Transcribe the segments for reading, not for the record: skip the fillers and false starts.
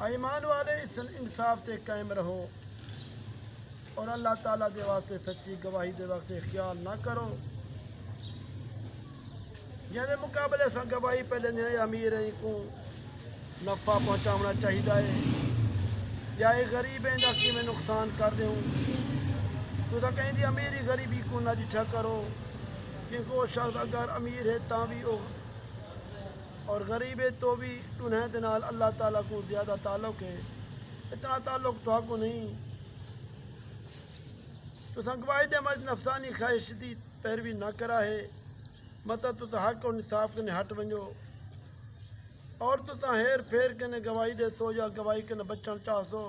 ایمان والے اس انصاف سے قائم رہو اور اللہ تعالیٰ دے واسطے سچی گواہی دے واسطے خیال نہ کرو جہاں مقابلے سے گواہی پہ لینے امیر کو نفع پہنچانا چاہیے ہے یا یہ غریب ہے جا کی میں نقصان کر رہے ہوں تو کہیں دی امیری غریبی کو نہ ڈٹھا کرو کیونکہ وہ شخص اگر امیر ہے تا بھی اور غریب ہے تو بھی انہیں دنال اللہ تعالیٰ کو زیادہ تعلق ہے اتنا تعلق تو کو نہیں تو گواہی دے مجھ نفسانی خواہش دی پیروی نہ کرا ہے مطلب تو حق اور انصاف کے ہٹ ونجو اور تو ہیر پھیر کے نے گواہی دے سو یا گواہی کے نے بچن چاہ سو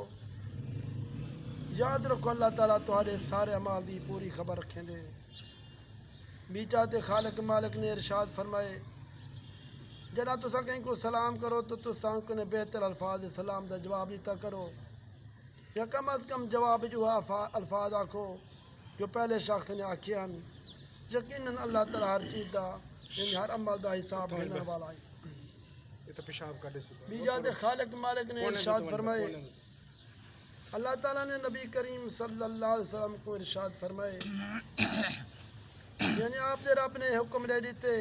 یاد رکھو اللہ تعالیٰ تہاڈے سارے اعمال دی پوری خبر رکھیں دے بیچا تے خالق مالک نے ارشاد فرمائے جنا تسا کہیں کو سلام کرو تو تسا کنے بہتر الفاظ سلام دا جواب دیتا کرو یا کم از کم جواب جو الفاظ آکھو جو پہلے شخص نے آکھے ہن یقیناً اللہ تعالیٰ ہر چیز دا یعنی ہر عمل دا حساب دینے والا ہے بیجا تے خالق مالک نے ارشاد فرمائے اللہ تعالیٰ نے نبی کریم صلی اللہ علیہ وسلم کو ارشاد فرمائے یعنی آپ دے رب نے حکم دے دیتے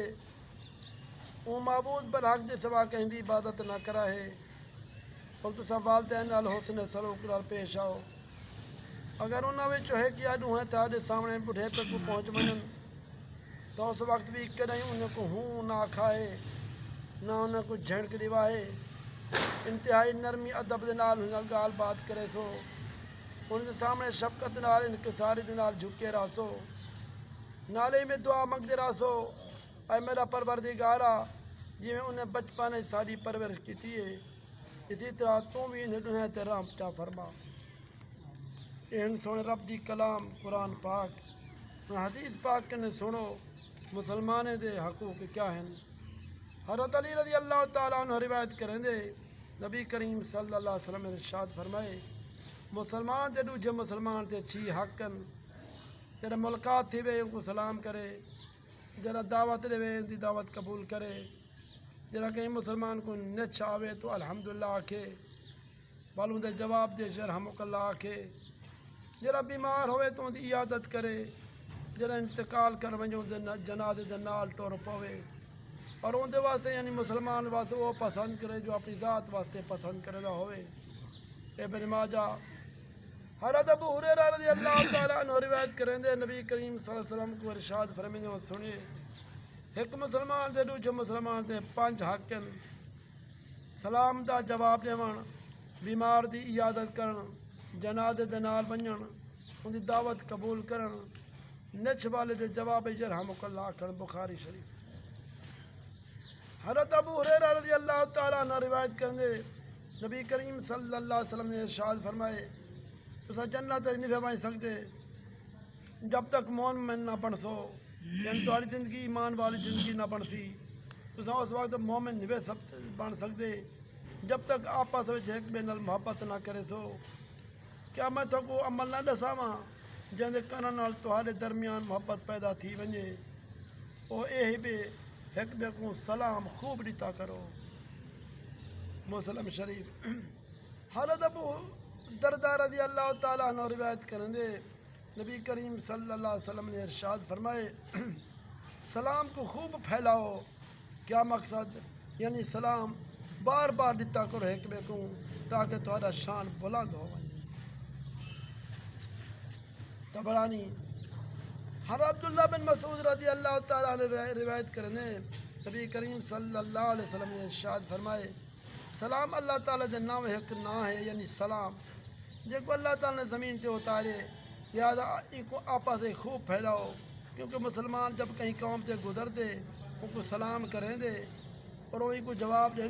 وہ معبود پر حق دے سوا کہیں دی عبادت نہ کرا ہے اور تو والدین نال حسن سلوک نال پیش آؤ اگر انہوں نے چوہے کیا دوں ہیں تہاڈے سامنے بڑھے پہ کو پہنچ منن تو اس وقت بھی کہ نہیں انہیں کو ہوں نہ کھائے نہ انہیں کو جھنک دیوائے انتہائی نرمی ادب دے نال انہیں گال بات کرے سو ان کے سامنے شفقت نال انکساری دے نال جھکے رہ سو نالے میں دعا منگتے رہ سو اے میرا پروردگارا جی میں انہیں بچپن ساری پرورش کی تھی ہے اسی طرح تو بھی انہیں دنیا تے رحم چا فرما ان سونے رب دی کلام قرآن پاک حدیث پاک نے سنو مسلمانے دے حقوق کیا ہیں حضرت علی رضی اللہ تعالیٰ عنہ روایت کریں دے نبی کریم صلی اللہ علیہ وسلم نے ارشاد فرمائے مسلمان تے دوجے مسلمان تے چھی حقن جڑا ملکات تھی وے ان کو سلام کرے جڑا دعوت دے وے ان دی دعوت قبول کرے جڑا کہیں مسلمان کو نچ آوے تو الحمدللہ آکھے بالوں دے جواب دے رحمک اللہ آکھے جڑا بیمار ہوئے تو ان دی عیادت کرے جڑا انتقال کر ونجو جنازے دے نال ٹر پوے اور ان دے واسطے یعنی مسلمان واسطے وہ پسند کرے جو اپنی ذات واسطے پسند کرے دا ہوئے ابن ماجہ حضرت ابو ہریرہ رضی اللہ تعالیٰ عنہ روایت کریں دے نبی کریم صلی اللہ علیہ وسلم کو ارشاد فرمائے جو سنیے ایک مسلمان دے دوجے مسلمان دے 5 حق ہیں سلام دا جواب دیون بیمار دی عیادت کرن جنازے دے نال ونجن ان دی دعوت قبول کرن نچ والے دے جواب یرحمک اللہ کرن بخاری شریف حضرت ابو ہریرہ رضی اللہ تعالیٰ عنہ روایت کریں دے نبی کریم صلی اللہ علیہ وسلم نے ارشاد فرمائے تو جنت نہیں پہ بن سکتے جب تک مومن نہ بن سو یعنی تمہاری زندگی ایمان والی زندگی نہ بن سی تو اس وقت مومن نہیں بن سکتے جب تک آپس میں ایک بے نال محبت نہ کرے سو کیا میں تو کو عمل نہ دساواں جن کے کرن نال تہاڈے درمیان محبت پیدا تھی ونجے او اے بے ایک بے کو سلام خوب دیتا کرو مسلم شریف حضرت ابو دردہ رضی اللہ تعالیٰ عنہ روایت کریں دے نبی کریم صلی اللہ علیہ وسلم نے ارشاد فرمائے سلام کو خوب پھیلاؤ کیا مقصد یعنی سلام بار بار دیتا کرو ایک بے کو تاکہ تہاڈا شان بلند ہو طبرانی حضرت عبداللہ بن مسعود رضی اللہ تعالیٰ عنہ روایت کریں دے نبی کریم صلی اللہ علیہ وسلم نے ارشاد فرمائے سلام اللہ تعالیٰ دے نام ایک نا ہے یعنی سلام جے کو اللہ تعالیٰ نے زمین تے اتارے لہٰذا ان کو آپس سے خوب پھیلاؤ کیونکہ مسلمان جب کہیں قوم تے گزر دے ان کو سلام کریں دے اور ان کو جواب دیں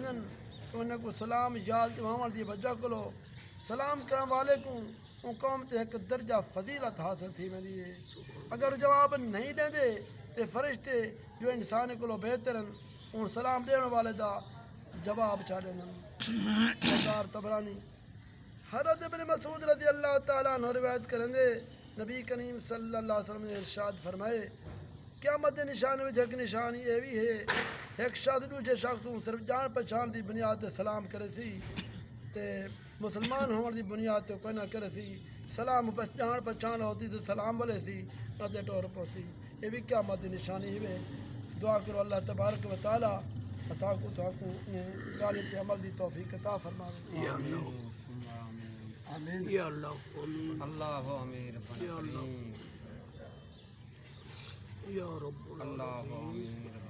تو انہیں کو سلام یاد وہاں دی وجہ کرو سلام کرنے والے کو ان قوم تے ایک درجہ فضیلت حاصل تھی میں دیئے اگر جواب نہیں دیں دے تو فرشتے جو انسان کو بہتر ان سلام دینے والے دا جواب چاہ دیں طبرانی حضرت ابن مسعود رضی اللہ تعالیٰ عنہ روایت کریں دے نبی کریم صلی اللہ علیہ وسلم نے ارشاد فرمائے قیامت نشان میں ایک نشانی یہ بھی ہے ایک شخص دوسرے شخص صرف جان پہچان دی بنیاد تے سلام کرے سی تے مسلمان ہونے دی بنیاد تے کوئی نہ کرے سی سلام پہچان ہوتی تے سلام بولے سی اتے ٹور پوسی یہ بھی قیامت دی نشانی ہے دعا کرو اللہ تبارک و تعالی اساں کو تو گالی تے عمل دی توفیق عطا فرمائے یا اللہ آمین یا اللہ آمین اللہ امیر ربنا یا اللہ کریم یا رب اللہ امیر